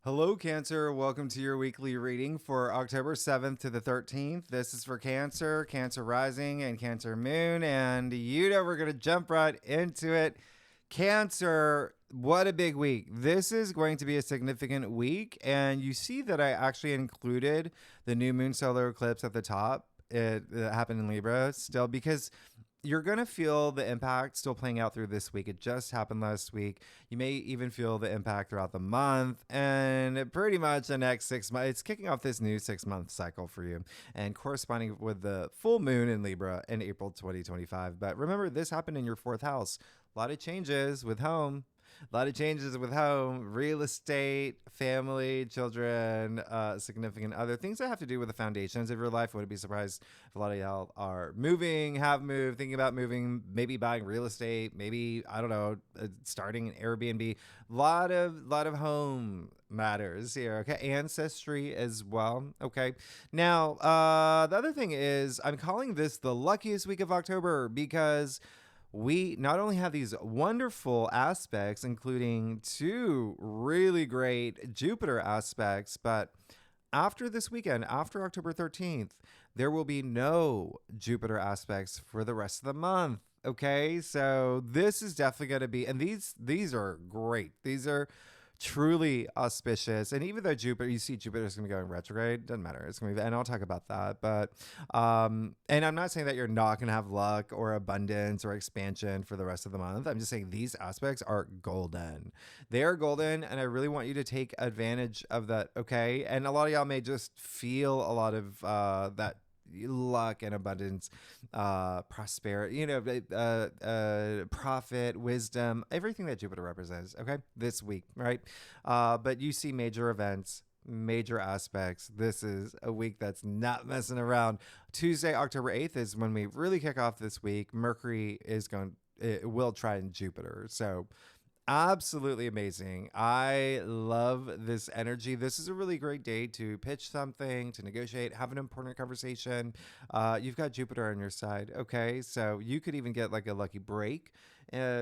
Hello, Cancer. Welcome to your weekly reading for October 7th to the 13th. This is for Cancer, Cancer Rising, and Cancer Moon. And we're going to jump right into it. Cancer, what a big week. This is going to be a significant week. And you see that I actually included the new moon solar eclipse at the top. It happened in Libra still because you're going to feel the impact still playing out through this week. It just happened last week. You may even feel the impact throughout the month and pretty much the next 6 months. It's kicking off this new 6-month cycle for you and corresponding with the full moon in Libra in April 2025. But remember, this happened in your 4th house. A lot of changes with home. Real estate, family, children, significant other things that have to do with the foundations of your life. Wouldn't be surprised if a lot of y'all are moving, have moved, thinking about moving, maybe buying real estate, maybe, I don't know, starting an Airbnb. Lot of home matters here. Okay. Ancestry as well. Okay. Now, the other thing is I'm calling this the luckiest week of October because we not only have these wonderful aspects, including 2 really great Jupiter aspects, but after this weekend, after October 13th, there will be no Jupiter aspects for the rest of the month. Okay, so this is definitely going to be, and these are great. These are truly auspicious. And even though you see Jupiter is going to be going retrograde, doesn't matter. It's going to be, and I'll talk about that. But, and I'm not saying that you're not going to have luck or abundance or expansion for the rest of the month. I'm just saying these aspects are golden. They are golden. And I really want you to take advantage of that. Okay. And a lot of y'all may just feel a lot of, that luck and abundance, prosperity, profit, wisdom, everything that Jupiter represents. Okay, this week, right? But you see major events, major aspects. This is a week that's not messing around. Tuesday, October 8th is when we really kick off this week. Mercury it will trine Jupiter. So absolutely amazing. I love this energy. This is a really great day to pitch something, to negotiate, have an important conversation. You've got Jupiter on your side. Okay. So you could even get like a lucky break,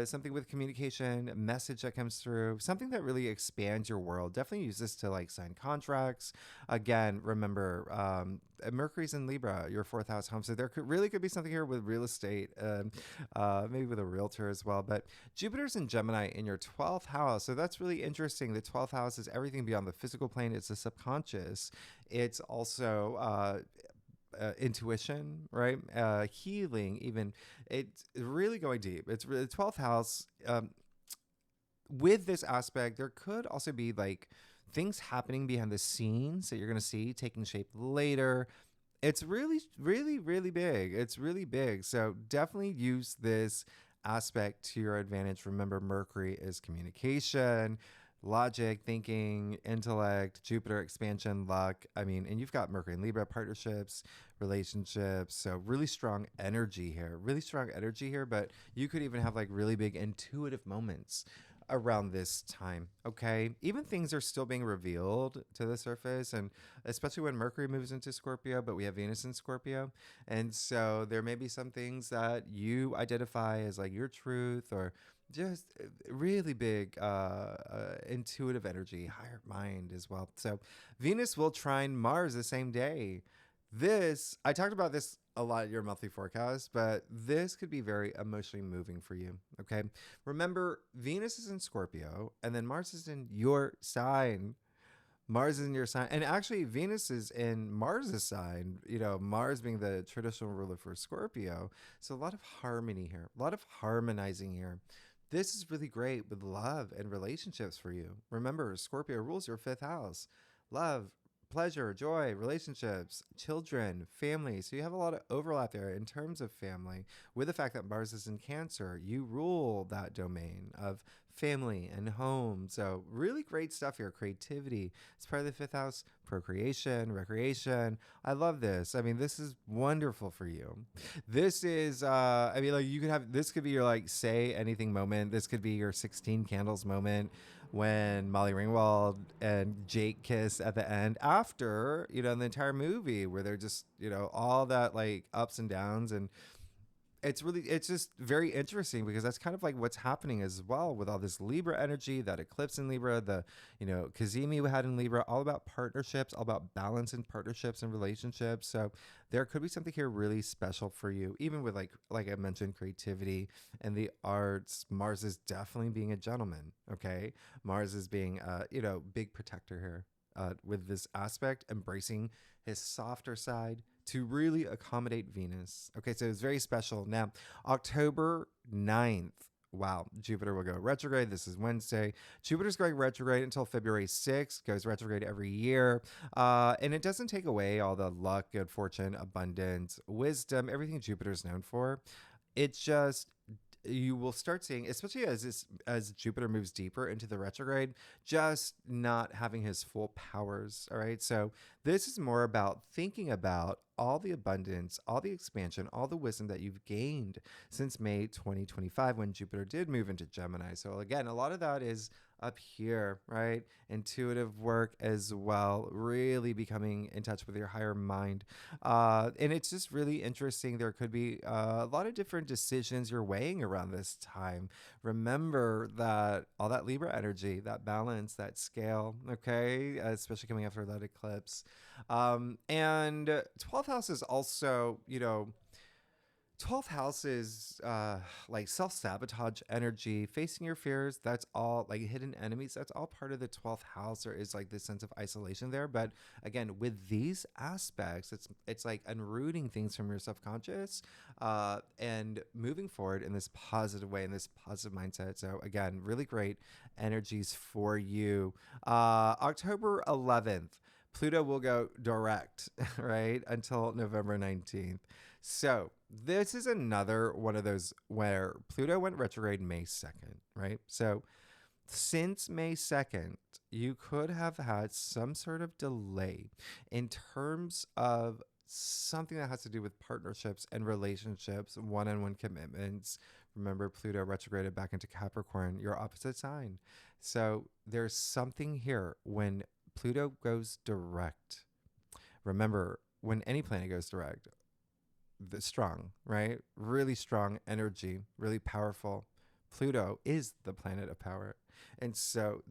something with communication, a message that comes through, something that really expands your world. Definitely use this to like sign contracts. Again, remember, Mercury's in Libra, your 4th house home. So there could be something here with real estate, maybe with a realtor as well. But Jupiter's in Gemini in your 12th house. So that's really interesting. The 12th house is everything beyond the physical plane. It's the subconscious. It's also intuition, right? Healing, even. It's really going deep. It's really the 12th house. With this aspect, there could also be like things happening behind the scenes that you're going to see taking shape later. It's really, really, really big. It's really big. So definitely use this aspect to your advantage. Remember, Mercury is communication, logic, thinking, intellect, Jupiter, expansion, luck. I mean, and you've got Mercury and Libra, partnerships, relationships. So really strong energy here, but you could even have like really big intuitive moments around this time. Okay. Even things are still being revealed to the surface, and especially when Mercury moves into Scorpio, but we have Venus in Scorpio. And so there may be some things that you identify as like your truth or just really big intuitive energy, higher mind as well. So Venus will trine Mars the same day. I talked about this a lot in your monthly forecast, but this could be very emotionally moving for you. Okay. Remember, Venus is in Scorpio and then Mars is in your sign. Mars is in your sign. And actually, Venus is in Mars's sign, Mars being the traditional ruler for Scorpio. So a lot of harmony here, a lot of harmonizing here. This is really great with love and relationships for you. Remember, Scorpio rules your 5th house. Love, pleasure, joy, relationships, children, family. So you have a lot of overlap there in terms of family. With the fact that Mars is in Cancer, you rule that domain of family and home. So really great stuff here. Creativity. It's part of the 5th house. Procreation, recreation. I love this. I mean, this is wonderful for you. This is, you could have, this could be your like say anything moment. This could be your 16 candles moment when Molly Ringwald and Jake kiss at the end after, the entire movie where they're just, all that like ups and downs. And it's just very interesting because that's kind of like what's happening as well with all this Libra energy, that eclipse in Libra, the, Kazemi we had in Libra, all about partnerships, all about balance in partnerships and relationships. So there could be something here really special for you, even with like I mentioned, creativity and the arts. Mars is definitely being a gentleman. Okay. Mars is being big protector here. With this aspect, embracing his softer side to really accommodate Venus. Okay, so it's very special. Now, October 9th, wow, Jupiter will go retrograde. This is Wednesday. Jupiter's going retrograde until February 6th, goes retrograde every year. And it doesn't take away all the luck, good fortune, abundance, wisdom, everything Jupiter's known for. It's just you will start seeing, especially as Jupiter moves deeper into the retrograde, just not having his full powers. All right. So this is more about thinking about all the abundance, all the expansion, all the wisdom that you've gained since May 2025 when Jupiter did move into Gemini. So again, a lot of that is up here, right? Intuitive work as well, really becoming in touch with your higher mind. And it's just really interesting. There could be a lot of different decisions you're weighing around this time. Remember that all that Libra energy, that balance, that scale, okay, especially coming after that eclipse. And 12th house is also, 12th house is like self-sabotage energy, facing your fears. That's all, like hidden enemies. That's all part of the 12th house. There is like this sense of isolation there. But again, with these aspects, it's like unrooting things from your subconscious and moving forward in this positive way, in this positive mindset. So again, really great energies for you. October 11th. Pluto will go direct, right, until November 19th. So this is another one of those where Pluto went retrograde May 2nd, right? So since May 2nd, you could have had some sort of delay in terms of something that has to do with partnerships and relationships, one-on-one commitments. Remember, Pluto retrograded back into Capricorn, your opposite sign. So there's something here when Pluto goes direct. Remember, when any planet goes direct, the strong, right? Really strong energy, really powerful. Pluto is the planet of power. And so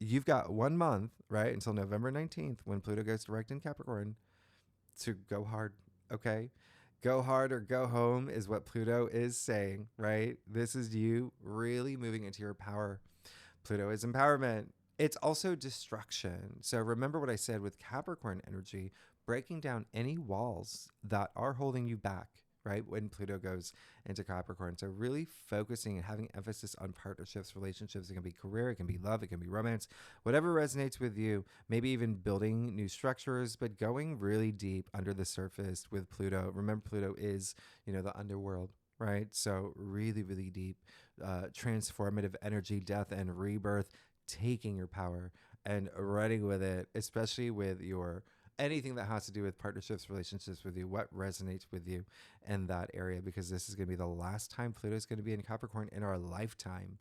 you've got 1 month, right, until November 19th when Pluto goes direct in Capricorn to go hard, okay? Go hard or go home is what Pluto is saying, right? This is you really moving into your power. Pluto is empowerment. It's also destruction. So remember what I said with Capricorn energy, breaking down any walls that are holding you back, right? When Pluto goes into Capricorn. So really focusing and having emphasis on partnerships, relationships. It can be career, it can be love, it can be romance, whatever resonates with you. Maybe even building new structures, but going really deep under the surface with Pluto. Remember, Pluto is, the underworld, right? So really, really deep, transformative energy, death and rebirth, taking your power and running with it, especially with your anything that has to do with partnerships, relationships with you, what resonates with you in that area, because this is going to be the last time Pluto is going to be in Capricorn in our lifetime.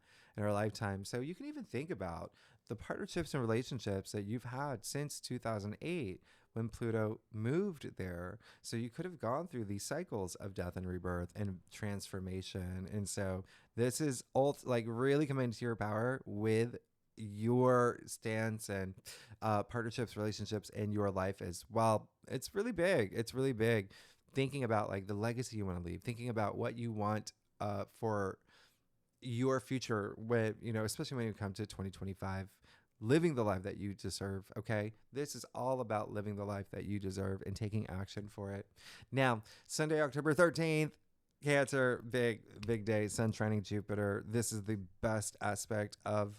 So you can even think about the partnerships and relationships that you've had since 2008 when Pluto moved there. So you could have gone through these cycles of death and rebirth and transformation. And so this is really coming into your power with your stance and partnerships, relationships in your life as well. It's really big. Thinking about like the legacy you want to leave, thinking about what you want for your future when, especially when you come to 2025, living the life that you deserve. Okay. This is all about living the life that you deserve and taking action for it. Now, Sunday, October 13th, Cancer, big day, Sun trining Jupiter. This is the best aspect of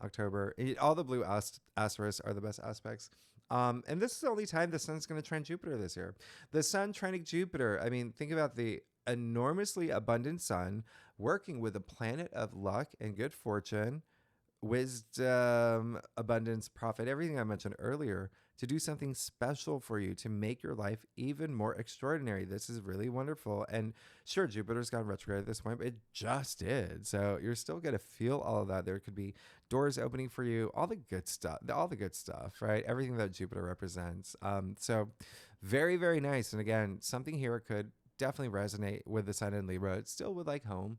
October. All the blue asterisks are the best aspects. And this is the only time the sun's going to trine Jupiter this year. The sun trining Jupiter. I mean, think about the enormously abundant sun working with a planet of luck and good fortune, wisdom, abundance, profit, everything I mentioned earlier, to do something special for you, to make your life even more extraordinary. This is really wonderful. And sure, Jupiter's gone retrograde at this point, but it just did. So you're still going to feel all of that. There could be doors opening for you, all the good stuff, right? Everything that Jupiter represents. So very, very nice. And again, something here could definitely resonate with the Sun in Libra. It's still with like home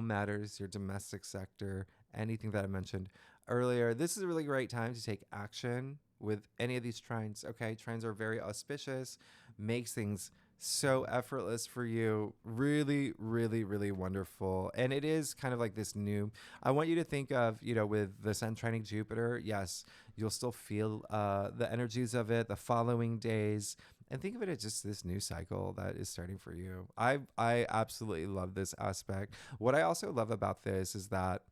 matters, your domestic sector, anything that I mentioned earlier. This is a really great time to take action with any of these trines. Okay, trines are very auspicious, makes things so effortless for you. Really, really, really wonderful. And it is kind of like this new, I want you to think of, with the Sun trining Jupiter, yes, you'll still feel the energies of it the following days. And think of it as just this new cycle that is starting for you. I absolutely love this aspect. What I also love about this is that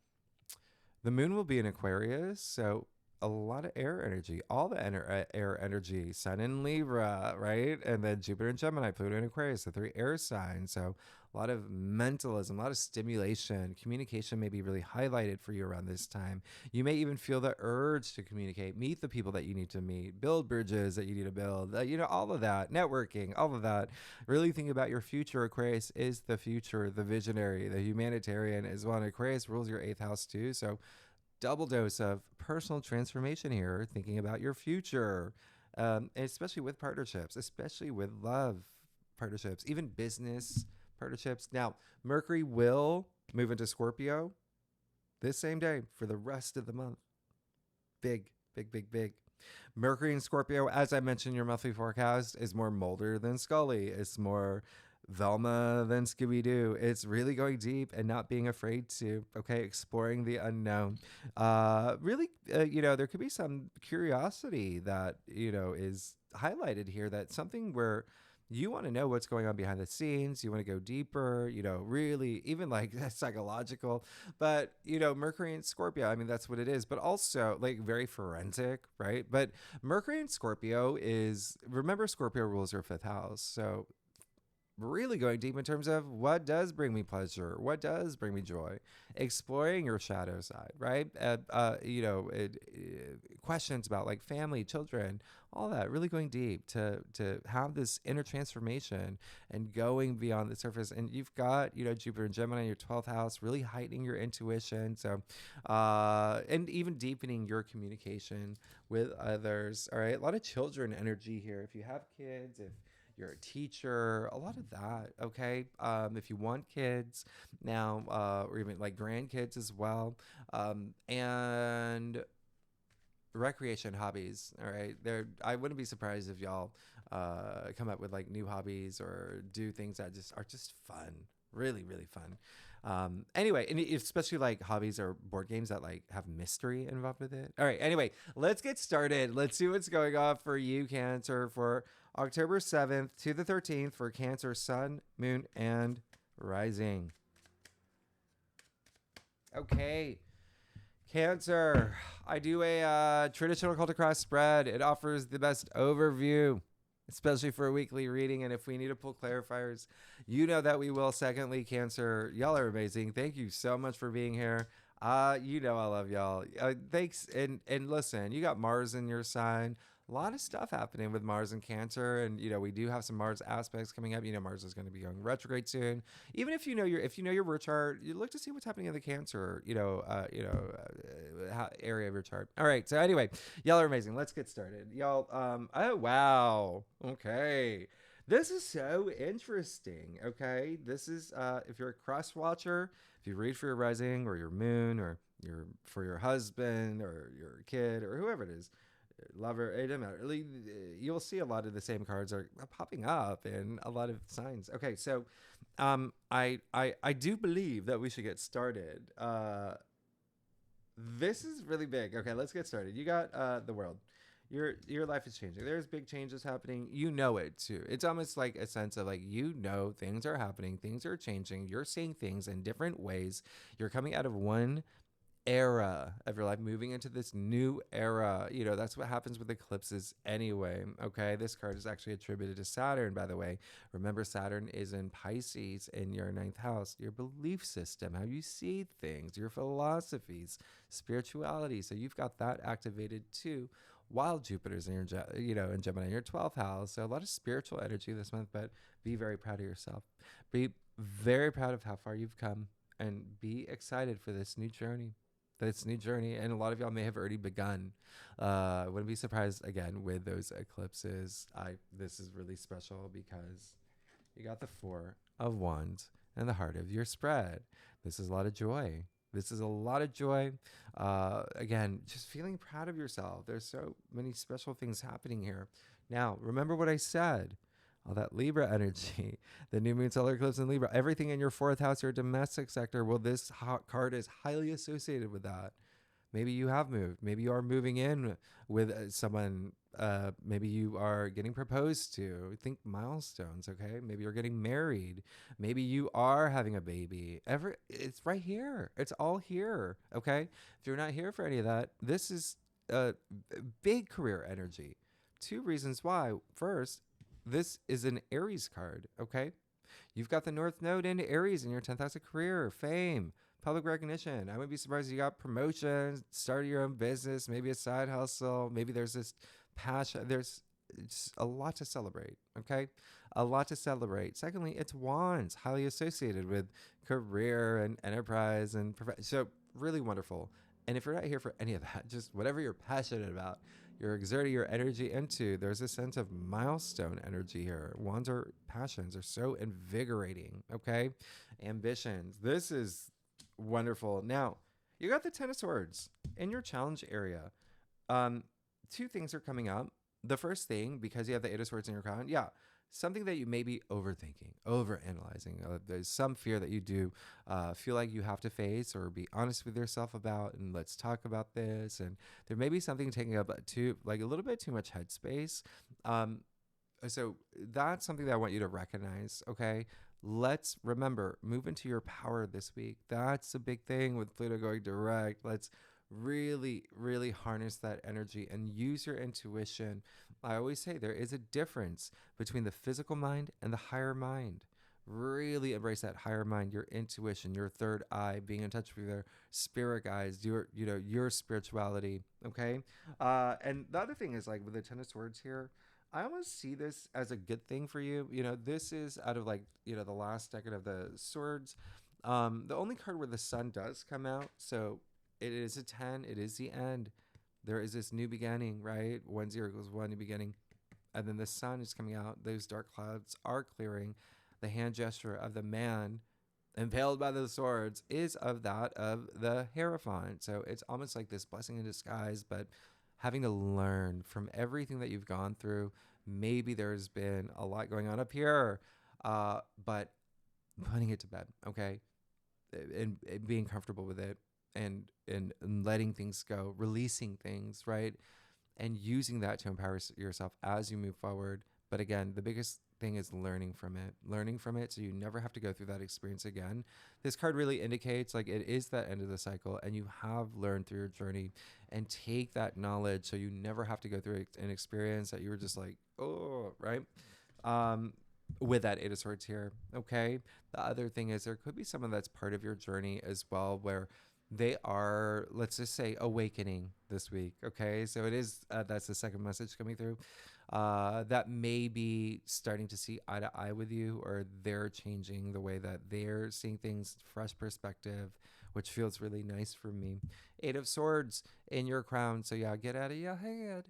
the moon will be in Aquarius, so a lot of air energy, all the air energy, Sun in Libra, right? And then Jupiter in Gemini, Pluto in Aquarius, the three air signs. So a lot of mentalism, a lot of stimulation. Communication may be really highlighted for you around this time. You may even feel the urge to communicate, meet the people that you need to meet, build bridges that you need to build, all of that, networking, all of that. Really think about your future. Aquarius is the future, the visionary, the humanitarian is one. Aquarius rules your 8th house too. So double dose of personal transformation here, thinking about your future, especially with partnerships, especially with love partnerships, even business partnerships. Now, Mercury will move into Scorpio this same day for the rest of the month. Big, big, big, big. Mercury in Scorpio, as I mentioned, your monthly forecast is more Mulder than Scully. It's more Velma than Scooby-Doo. It's really going deep and not being afraid to, exploring the unknown. Really, there could be some curiosity that, is highlighted here, that something where you want to know what's going on behind the scenes. You want to go deeper, really even like psychological, but, Mercury and Scorpio, I mean, that's what it is, but also like very forensic, right? But Mercury and Scorpio remember, Scorpio rules your 5th house. So really going deep in terms of what does bring me pleasure, what does bring me joy, exploring your shadow side, right? Questions about like family, children, all that, really going deep to have this inner transformation and going beyond the surface. And you've got, Jupiter and Gemini in your 12th house, really heightening your intuition. So, and even deepening your communication with others. All right. A lot of children energy here. If you have kids, if you're a teacher, a lot of that, okay? If you want kids now, or even like grandkids as well, and recreation hobbies, all right? I wouldn't be surprised if y'all come up with like new hobbies or do things that are just fun, really, really fun. Anyway, and especially like hobbies or board games that like have mystery involved with it. All right, anyway, let's get started. Let's see what's going on for you, Cancer, for October 7th to the 13th for Cancer, Sun, Moon, and Rising. Okay, Cancer, I do a traditional cult across spread. It offers the best overview, especially for a weekly reading. And if we need to pull clarifiers, you know that we will. Secondly, Cancer, y'all are amazing. Thank you so much for being here. I love y'all. Thanks. And listen, you got Mars in your sign. A lot of stuff happening with Mars and Cancer, and we do have some Mars aspects coming up. Mars is going to be going retrograde soon. Even if you know your birth chart, you look to see what's happening in the Cancer, area of your chart. All right. So anyway, y'all are amazing. Let's get started, y'all. Oh wow. Okay. This is so interesting. Okay. This is if you're a cross watcher, if you read for your rising or your moon or for your husband or your kid or whoever it is, lover, it doesn't matter. You'll see a lot of the same cards are popping up in a lot of signs. Okay, so I do believe that we should get started. This is really big. Okay, let's get started. You got the world. Your life is changing. There's big changes happening. You know it too. It's almost like a sense of like, things are happening, things are changing. You're seeing things in different ways. You're coming out of one era of your life, moving into this new era. That's what happens with eclipses anyway. Okay, this card is actually attributed to Saturn, by the way. Remember, Saturn is in Pisces in your 9th house, your belief system, how you see things, your philosophies, spirituality. So you've got that activated too, while Jupiter's in your in Gemini in your 12th house. So a lot of spiritual energy this month, but be very proud of yourself. Be very proud of how far you've come, and be excited for this new journey. And a lot of y'all may have already begun. Wouldn't be surprised again with those eclipses. This is really special because, You got the Four of Wands and the heart of your spread. This is a lot of joy. This is a lot of joy. Again, just feeling proud of yourself. There's so many special things happening here. Now, remember what I said. All that Libra energy, the new moon solar eclipse in Libra, everything in your fourth house, your domestic sector. Well, this card is highly associated with that. Maybe you have moved. Maybe you are moving in with someone. Maybe you are getting proposed to. Think milestones, okay? Maybe you're getting married. Maybe you are having a baby. It's right here. It's all here, okay? If you're not here for any of that, this is a big career energy. Two reasons why. First, this is an Aries card, okay? You've got the North Node into Aries in your 10th house of career, fame, public recognition. I wouldn't be surprised if you got promotions, started your own business, maybe a side hustle. Maybe there's this passion. There's just a lot to celebrate, okay? A lot to celebrate. Secondly, it's wands, highly associated with career and enterprise and so really wonderful. And if you're not here for any of that, just whatever you're passionate about, you're exerting your energy into, there's a sense of milestone energy here. Wands are passions, are so invigorating, okay? Ambitions. This is wonderful. Now, you got the Ten of Swords in your challenge area. Two things are coming up. The first thing, because you have the Eight of Swords in your crown, something that you may be overthinking, overanalyzing. There's some fear that you do feel like you have to face or be honest with yourself about, and let's talk about this. And there may be something taking up a little bit too much headspace. So that's something that I want you to recognize, okay? Let's remember, move into your power this week. That's a big thing with Pluto going direct. Let's really, really harness that energy and use your intuition. I always say there is a difference between the physical mind and the higher mind. Really embrace that higher mind, your intuition, your third eye, being in touch with your spirit guides, your spirituality. Okay. And the other thing is, like, with the Ten of Swords here, I almost see this as a good thing for you. This is out of the last decade of the swords. The only card where the sun does come out. So it is a 10. It is the end. There is this new beginning, right? 1-0 equals 1, new beginning. And then the sun is coming out. Those dark clouds are clearing. The hand gesture of the man impaled by the swords is of the Hierophant. So it's almost like this blessing in disguise, but having to learn from everything that you've gone through. Maybe there's been a lot going on up here, but putting it to bed, okay? And being comfortable with it and letting things go, releasing things, right? And using that to empower yourself as you move forward. But again, the biggest thing is learning from it so you never have to go through that experience again. This card really indicates like it is that end of the cycle and you have learned through your journey, and take that knowledge so you never have to go through an experience that you were just like, oh, right? With that Eight of Swords here, okay? The other thing is there could be someone that's part of your journey as well where they are, let's just say, awakening this week, okay? So it is, that's the second message coming through. That may be starting to see eye to eye with you, or they're changing the way that they're seeing things, fresh perspective, which feels really nice for me. Eight of Swords in your crown. So yeah, get out of your head.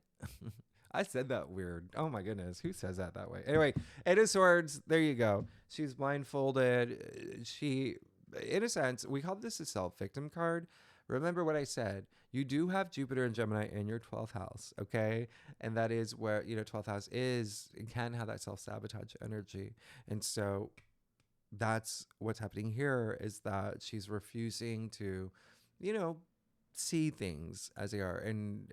I said that weird. Oh my goodness. Who says that way? Anyway, Eight of Swords. There you go. She's blindfolded. In a sense, we call this a self-victim card. Remember what I said. You do have Jupiter and Gemini in your 12th house, okay? And that is where, 12th house can have that self-sabotage energy. And so that's what's happening here, is that she's refusing to, see things as they are, and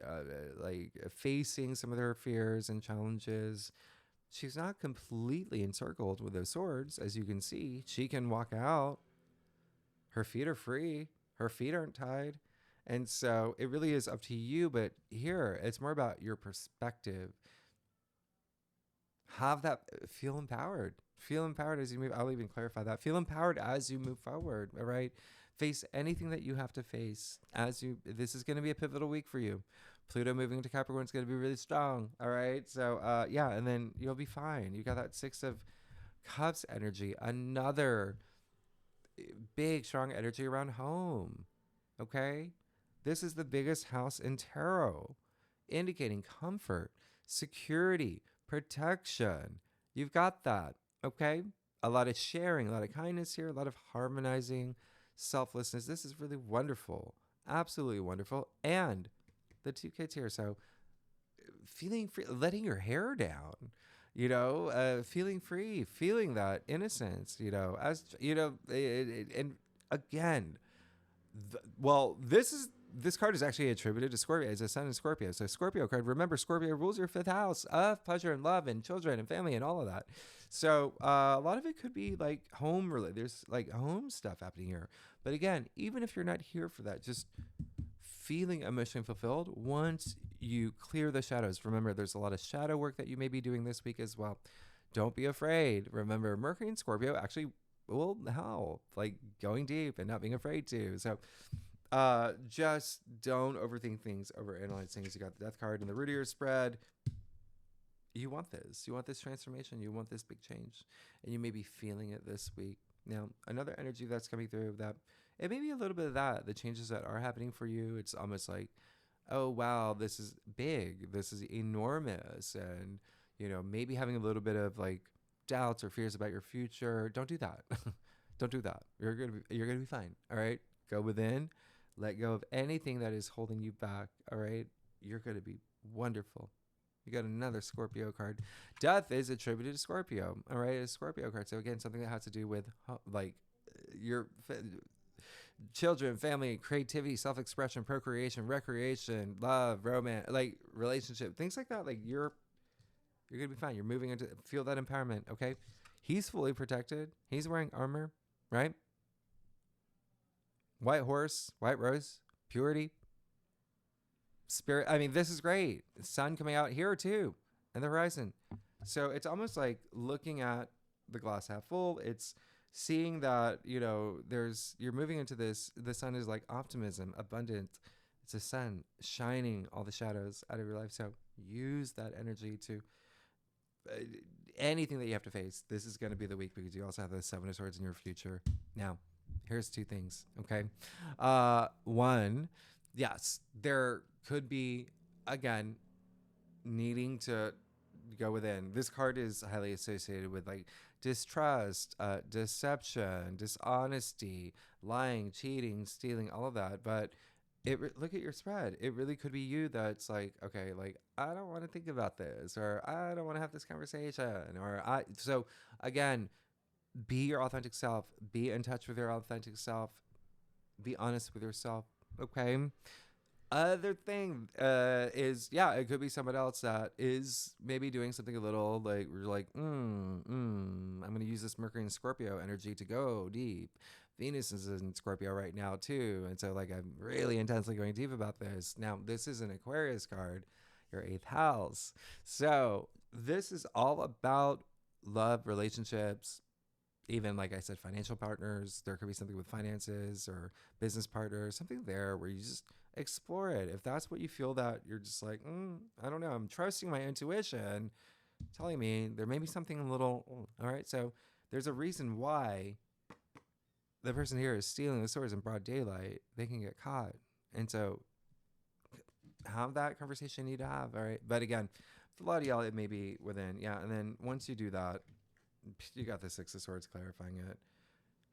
facing some of their fears and challenges. She's not completely encircled with those swords. As you can see, she can walk out. Her feet are free. Her feet aren't tied. And so it really is up to you. But here, it's more about your perspective. Feel empowered. Feel empowered as you move. I'll even clarify that. Feel empowered as you move forward, all right? Face anything that you have to face. This is going to be a pivotal week for you. Pluto moving into Capricorn is going to be really strong, all right? So, and then you'll be fine. You got that Six of Cups energy. Another big, strong energy around home, okay? This is the biggest house in tarot, indicating comfort, security, protection. You've got that, okay? a lot of sharing, a lot of kindness here, a lot of harmonizing, selflessness. This is really wonderful. Absolutely wonderful. And the 2 kids here. So feeling free, letting your hair down, feeling free, feeling that innocence, and again, this card is actually attributed to Scorpio. It's a sun in Scorpio. So Scorpio card, remember Scorpio rules your 5th house of pleasure and love and children and family and all of that. So a lot of it could be like home related. There's like home stuff happening here. But again, even if you're not here for that, just feeling emotionally fulfilled once you clear the shadows. Remember, there's a lot of shadow work that you may be doing this week as well. Don't be afraid. Remember, Mercury and Scorpio actually will help, like going deep and not being afraid to. So just don't overthink things, overanalyze things. You got the Death card in the root of your spread. You want this. You want this transformation. You want this big change. And you may be feeling it this week. Now, another energy that's coming through that, it may be a little bit of that, the changes that are happening for you. It's almost like, oh, wow, this is big. This is enormous. And, maybe having a little bit of like doubts or fears about your future. Don't do that. Don't do that. You're going to be fine. All right. Go within, let go of anything that is holding you back. All right. You're going to be wonderful. You got another Scorpio card. Death is attributed to Scorpio. All right. A Scorpio card. So again, something that has to do with like your children, family, creativity, self-expression, procreation, recreation, love, romance, like relationship, things like that. Like you're going to be fine. You're moving into, feel that empowerment. Okay. He's fully protected. He's wearing armor, right? White horse, white rose, purity, spirit. I mean, this is great. The sun coming out here too, and the horizon. So it's almost like looking at the glass half full. It's seeing that, you're moving into this. The sun is like optimism, abundant. It's a sun shining all the shadows out of your life. So use that energy to anything that you have to face. This is going to be the week because you also have the 7 of Swords in your future. Now, here's 2 things, okay? One, yes, there could be, again, needing to go within. This card is highly associated with like distrust, deception, dishonesty, lying, cheating, stealing, all of that. But look at your spread. It really could be you that's like, okay, like I don't want to think about this, or I don't want to have this conversation, so again, be your authentic self. Be in touch with your authentic self. Be honest with yourself. Okay. Other thing is, it could be someone else that is maybe doing something a little like, we're like, I'm going to use this Mercury and Scorpio energy to go deep. Venus is in Scorpio right now too. And so like, I'm really intensely going deep about this. Now, this is an Aquarius card, your 8th house. So this is all about love, relationships, even like I said, financial partners. There could be something with finances or business partners, something there where you just explore it. If that's what you feel that you're just like, I don't know, I'm trusting my intuition telling me there may be something a little, all right. So there's a reason why the person here is stealing the swords in broad daylight. They can get caught. And so have that conversation you need to have. All right. But again, for a lot of y'all, it may be within. Yeah. And then once you do that, you got the 6 of Swords clarifying it.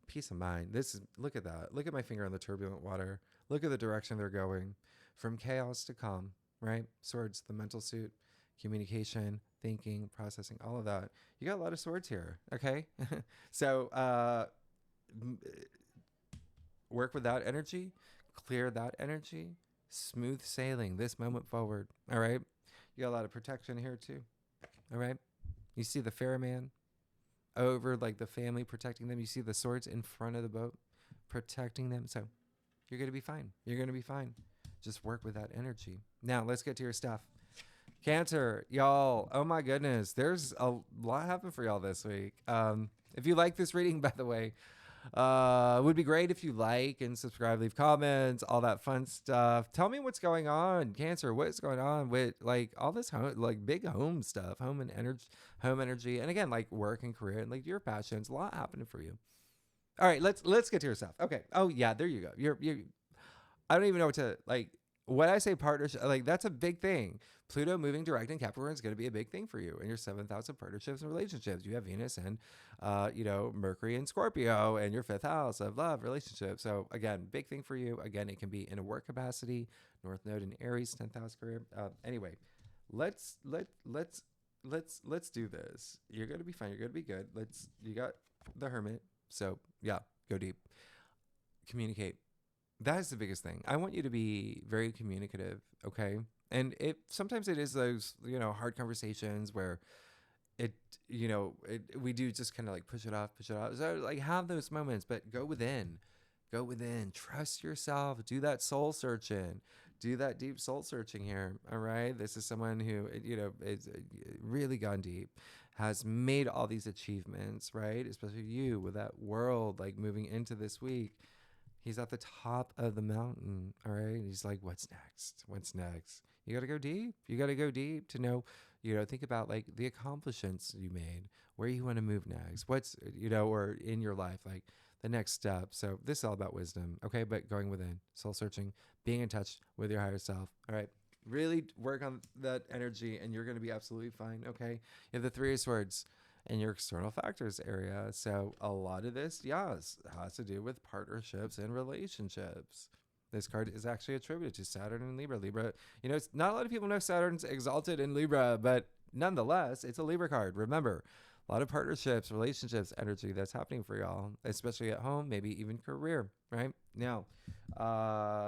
Peace of mind. Look at that. Look at my finger on the turbulent water. Look at the direction they're going from chaos to calm, right? Swords, the mental suit, communication, thinking, processing, all of that. You got a lot of swords here. Okay. So, work with that energy, clear that energy, smooth sailing this moment forward. All right. You got a lot of protection here too. All right. You see the ferryman over like the family protecting them. You see the swords in front of the boat protecting them. So you're going to be fine. You're going to be fine. Just work with that energy. Now let's get to your stuff. Cancer, y'all. Oh my goodness. There's a lot happened for y'all this week. If you like this reading, by the way, it would be great if you like and subscribe, leave comments, all that fun stuff. Tell me what's going on, Cancer. What's going on with like all this home, like big home stuff, home energy, and again, like work and career and like your passions. A lot happening for you. All right, let's get to your stuff. Okay. Oh yeah, there you go. You're. I don't even know what to like. when I say partnership, like that's a big thing. Pluto moving direct in Capricorn is going to be a big thing for you in your 7th house of partnerships and relationships. You have Venus and, Mercury and Scorpio and your 5th house of love, relationships. So again, big thing for you. Again, it can be in a work capacity. North Node in Aries, 10th house career. Anyway, let's do this. You're gonna be fine. You're gonna be good. You got the Hermit. So yeah, go deep. Communicate. That is the biggest thing. I want you to be very communicative, okay? And sometimes it is those, hard conversations where we do just kind of like push it off. So like have those moments, but go within, trust yourself, do that soul searching, do that deep soul searching here. All right. This is someone who, is really gone deep, has made all these achievements, right? Especially you with that world, like moving into this week. He's at the top of the mountain, all right? He's like, what's next? What's next? You got to go deep. You got to go deep to know, think about like the accomplishments you made, where you want to move next, what's, or in your life, like the next step. So this is all about wisdom, okay? But going within, soul searching, being in touch with your higher self, all right? Really work on that energy and you're going to be absolutely fine, okay? You have the 3 of Swords in your external factors area. So a lot of this, yes, has to do with partnerships and relationships. This card is actually attributed to Saturn and Libra. Libra, it's not a lot of people know Saturn's exalted in Libra, but nonetheless, it's a Libra card. Remember, a lot of partnerships, relationships, energy that's happening for y'all, especially at home, maybe even career, right? Now,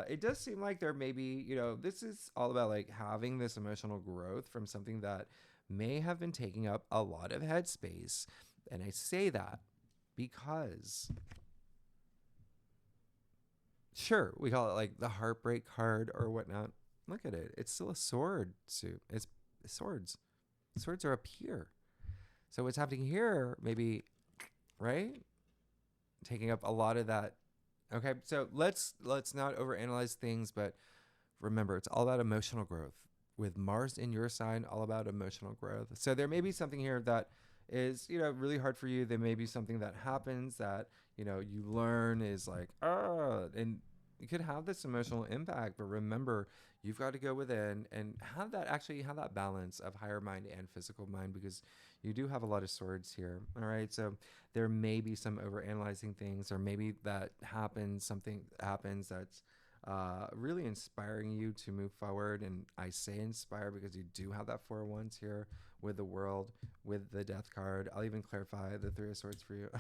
it does seem like there may be, this is all about like having this emotional growth from something that may have been taking up a lot of headspace. And I say that because, sure, we call it like the heartbreak card or whatnot. Look at it. It's still a sword suit. It's swords. Swords are up here. So what's happening here, maybe, right? Taking up a lot of that. Okay, so let's not overanalyze things, but remember, it's all about emotional growth. With Mars in your sign, all about emotional growth. So there may be something here that is, really hard for you. There may be something that happens that, you learn is like, and you could have this emotional impact, but remember, you've got to go within and have that balance of higher mind and physical mind, because you do have a lot of swords here. All right. So there may be some overanalyzing things, or maybe something happens that's really inspiring you to move forward. And I say inspire because you do have that 4 of Wands here with the World, with the Death card. I'll even clarify the 3 of Swords for you.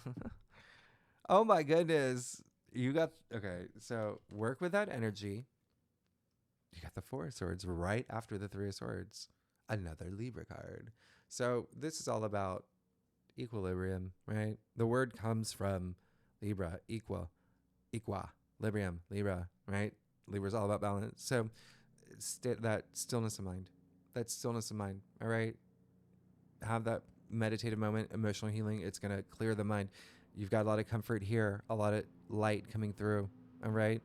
Oh my goodness. Okay, so work with that energy. You got the 4 of Swords right after the 3 of Swords. Another Libra card. So this is all about equilibrium, right? The word comes from Libra, Librium, Libra, right? Libra's all about balance. So that stillness of mind. All right? Have that meditative moment, emotional healing. It's going to clear the mind. You've got a lot of comfort here, a lot of light coming through. All right?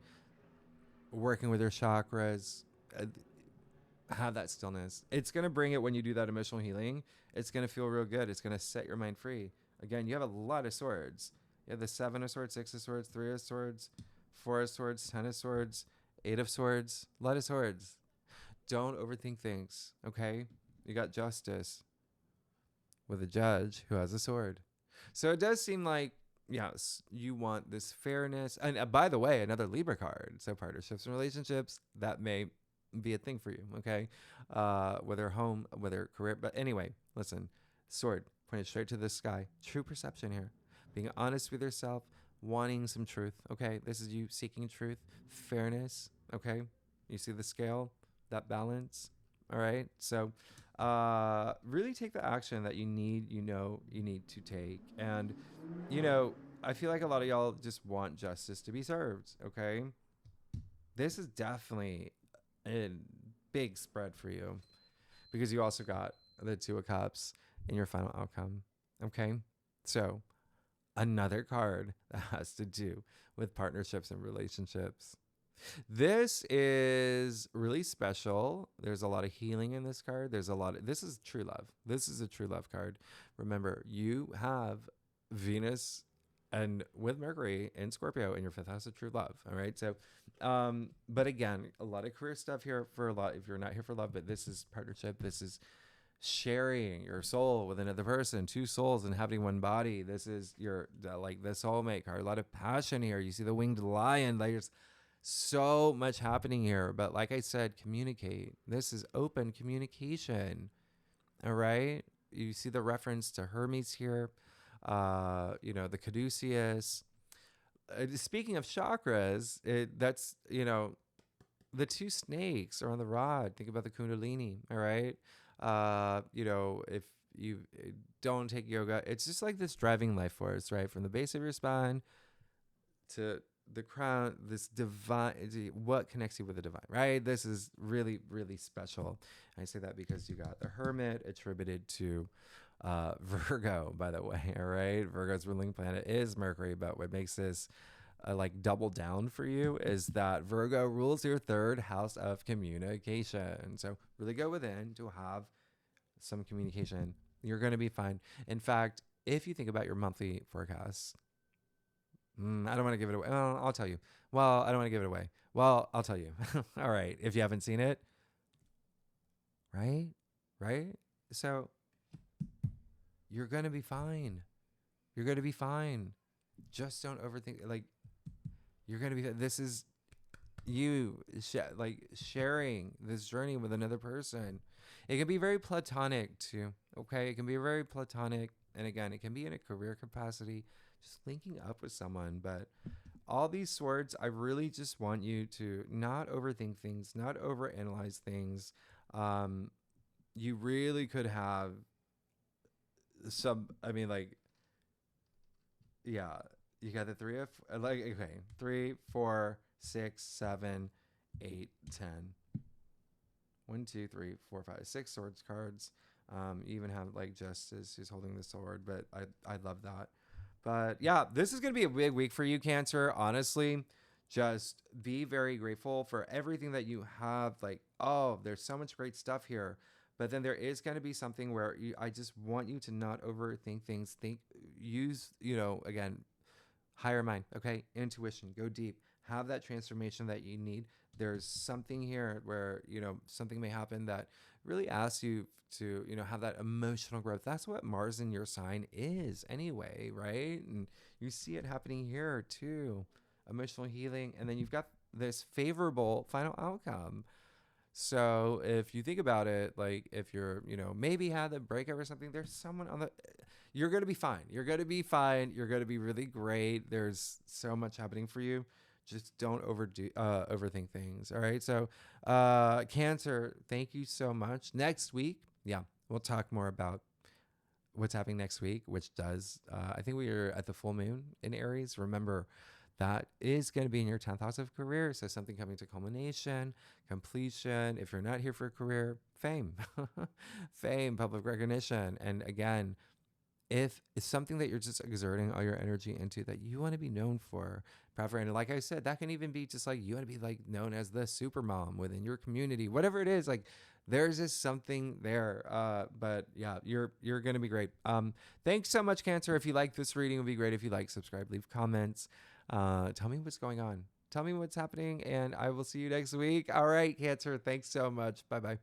Working with your chakras. Have that stillness. It's going to bring it when you do that emotional healing. It's going to feel real good. It's going to set your mind free. Again, you have a lot of swords. You have the 7 of Swords, 6 of Swords, 3 of Swords, 4 of Swords, 10 of Swords, 8 of Swords, a lot of swords. Don't overthink things, okay? You got Justice with a judge who has a sword. So it does seem like, yes, you want this fairness. And by the way, another Libra card. So partnerships and relationships, that may be a thing for you, okay? Whether home, whether career. But anyway, listen, sword pointed straight to the sky. True perception here. Being honest with yourself, wanting some truth, okay? This is you seeking truth, fairness, okay? You see the scale, that balance, all right? So really take the action that you need to take. And, I feel like a lot of y'all just want justice to be served, okay? This is definitely a big spread for you because you also got the 2 of Cups in your final outcome, okay? So another card that has to do with partnerships and relationships. This is really special. There's a lot of healing in this card. This is true love. This is a true love card. Remember, you have Venus and with Mercury in Scorpio in your 5th house of true love. All right. So But again, a lot of career stuff here for a lot. If you're not here for love, but this is partnership. This is sharing your soul with another person, two souls inhabiting one body. This is your like the soulmate card. A lot of passion here. You see the winged lion. Like, there's so much happening here. But like I said, communicate. This is open communication. All right. You see the reference to Hermes here. The caduceus. Speaking of chakras, that's the two snakes are on the rod. Think about the kundalini. All right. If you don't take yoga, it's just like this driving life force, right? From the base of your spine to the crown, this divine, what connects you with the divine, right? This is really, really special. I say that because you got the Hermit attributed to Virgo, by the way, all right? Virgo's ruling planet is Mercury, but what makes this like double down for you is that Virgo rules your third house of communication. So really go within to have some communication. You're going to be fine. In fact, if you think about your monthly forecasts, I don't want to give it away. Well, I'll tell you. Well, I don't want to give it away. Well, I'll tell you. All right. If you haven't seen it, right? Right? So you're going to be fine. You're going to be fine. Just don't overthink. Like, you're going to be, this is you sharing this journey with another person. It can be very platonic too. Okay. It can be very platonic. And again, it can be in a career capacity, just linking up with someone. But all these swords, I really just want you to not overthink things, not overanalyze things. You really could have you got the 3, 4, 6, 7, 8, 10. 1, 2, 3, 4, 5, 6 swords cards. You even have like Justice who's holding the sword, but I love that. But yeah, this is going to be a big week for you, Cancer. Honestly, just be very grateful for everything that you have. Like, oh, there's so much great stuff here. But then there is going to be something where I just want you to not overthink things. Use, again, higher mind, okay? Intuition, go deep. Have that transformation that you need. There's something here where, something may happen that really asks you to, have that emotional growth. That's what Mars in your sign is anyway, right? And you see it happening here too. Emotional healing. And then you've got this favorable final outcome. So if you think about it, like if you're, maybe had a breakup or something, there's someone you're going to be fine. You're going to be fine. You're going to be really great. There's so much happening for you. Just don't overthink things. All right. So, Cancer, thank you so much. Next week, we'll talk more about what's happening next week, which does, I think we are at the full moon in Aries. Remember, that is going to be in your 10th house of career. So something coming to culmination, completion. If you're not here for a career, fame, fame, public recognition. And again, if it's something that you're just exerting all your energy into that you want to be known for, and like I said, that can even be just like you want to be like known as the super mom within your community, whatever it is. Like there's just something there. But yeah, you're going to be great. Thanks so much, Cancer. If you like this reading, it would be great if you like, subscribe, leave comments. Tell me what's going on. Tell me what's happening, and I will see you next week. All right, Cancer. Thanks so much. Bye-bye.